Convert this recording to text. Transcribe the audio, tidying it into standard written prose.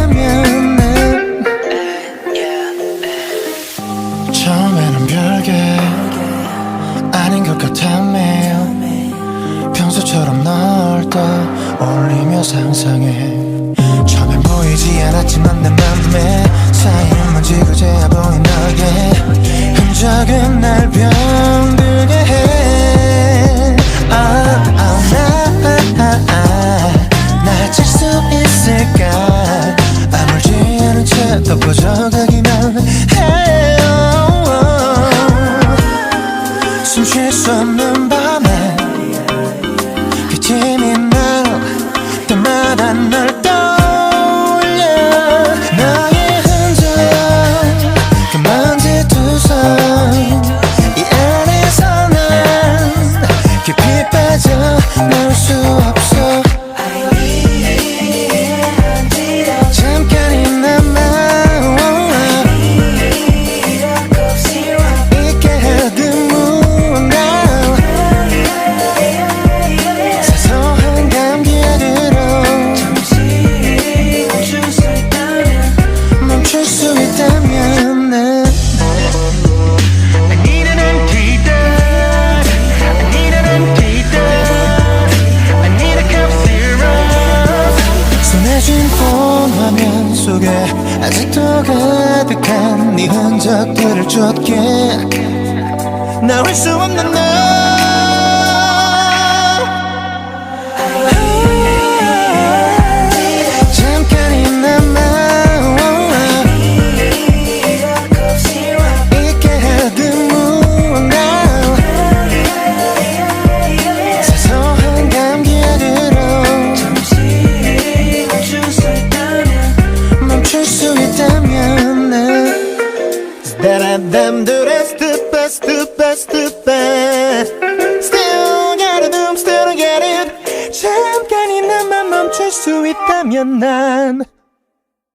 있다면 난 처음에는 별게 아닌 것 같아 매일 평소처럼 널 떠올리며 상상해 처음엔 보이지 않았지만 내 맘에 쌓인 먼지 그제야 보인 너의 흔적은 날 병들게 해 날 칠 수 있을까 아물지 않은 채 덮어져가기만 해요 숨 쉴 수 없는 밤에 그 짐이 날 때마다 널 떠올려 너의 흔적 그 먼지 두손 이 안에서 난 깊이 빠져나올 수 없어 잠깐이나마 잊게 하든 무언가 사소한 감기약으로 멈출 수 있다면 난 I need an antidote I need an antidote I need a cough syrup 손에 쥔 폰 화면 속에 아직도 가득한 네 흔적들을 쫓게 나올 수 없는 너 잠깐이나마 잊게 하든 무언가 사소한 감기약으로 멈출 수 있다면 난 stupid, stupid, stupid Still gotta do, still get it 잠깐이나마 멈출 수 있다면 난